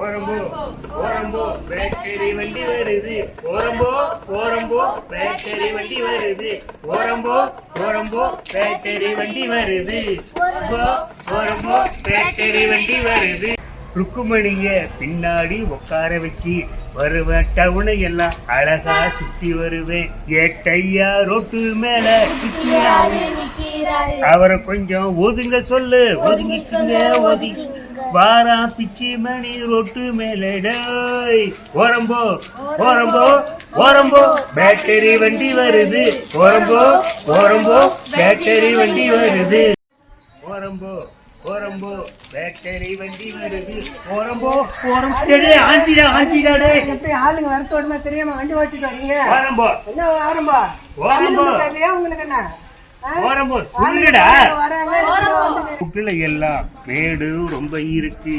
ஓரம்போ ஓரம்போ battery வண்டி வருது. ஓரம்போ ஓரம்போ battery வண்டி வருது. ஓரம்போ ஓரம்போ பேட்டரி வண்டி வருது. ஓரம்போ பேட்டரி வண்டி வருது. ருக்குமணிய பின்னாடி உட்கார வச்சு வருவேன். டவுனை எல்லாம் அழகா சுத்தி வருவேன். ஏட்டையா ரோட்டு மேல அவரை கொஞ்சம் ஒதுங்க சொல்லு. ஒதுங்கிக்குங்க ஒதுங்கி வாரா பிச்சி மணி ரோட்டு மேலே. ஓரம்போ ஓரம்போ ஓரம்போ பேட்டரி வண்டி வருது. ஓரம்போ ஓரம்போ பேட்டரி வண்டி வருது. ஓரம்போ ஓரம்போ பேட்டரி வண்டி வருது. ஓரம்போ ஓரம்போ ஆஞ்சிடா ஆஞ்சிடாடே. எப்படி ஆளுங்க வரத்தோடமா தெரியாம வண்டி ஓட்டிட்டு வரீங்க? ஓரம்போ என்ன ஆரம்பா? ஓரம்போ உங்களுக்கு என்ன ஓரம்போ சொல்லுடா. வராங்க குட்டில எல்லாம் மேடு ரொம்ப இருக்கு.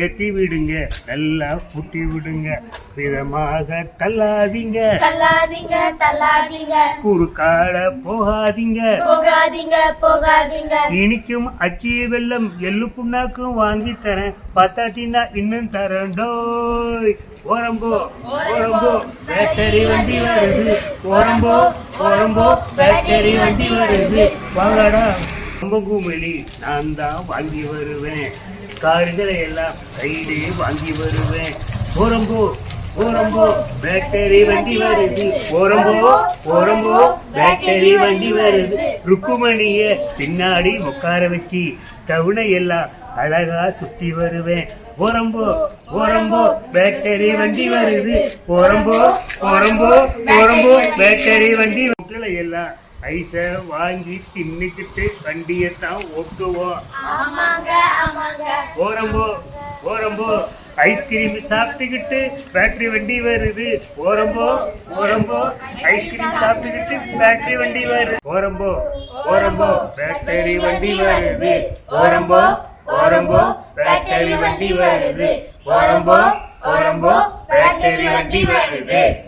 ஏத்தி விடுங்க, நல்லா குட்டி விடுங்க. விதமாக தள்ளாதீங்க, தள்ளாதீங்க தள்ளாதீங்க. குறுக்கால போகாதீங்க, போகாதீங்க போகாதீங்க. இனிக்கும் அச்சி வெல்லம் எள்ளு புண்ணாக்கும் வாங்கி தரேன். பத்தாட்டினா இன்னும் தரண்டோய். ஓரம்போ ஓரம்போ பேட்டரி வண்டி வருது. ஓரம்போ ஓரம்போ பேட்டரி வண்டி வருது. வாங்கடா குமலி நான் தான் வாங்கி வருவேன். காருகளை எல்லாம் சைடு வாங்கி வருவேன். ஓரம்போ ஓரம்போ பேட்டரி வண்டி வருது. ஓரம்போ ஓரம்போ பேட்டரி வண்டி வருது. ருக்குமணிய பின்னாடி உட்கார வச்சு டவுனை எல்லாம் அழகா சுத்தி வருவேன். ஓரம்போ ஓரம்போ பேட்டரி வண்டி வருது. ஓரம்போ ஓரம்போ ஓரம்போ பேட்டரி வண்டி எல்லாம் ஐச வாங்கி தின்னுக்கிட்டு வண்டியத்தான் ஓட்டுவோம். ஓரம்போ ஓரம்போ ஐஸ்கிரீம் சாப்பிட்டுக்கிட்டு பேட்டரி வண்டி வருது. ஓரம்போ ஓரம்போ ஐஸ்கிரீம் சாப்பிட்டுக்கிட்டு பேட்டரி வண்டி வருது. ஓரம்போ ஓரம்போ பேட்டரி வண்டி வருது. ஓரம்போ ஓரம்போ பேட்டரி வண்டி வருது. ஓரம்போ ஓரம்போ பேட்டரி வண்டி வருது.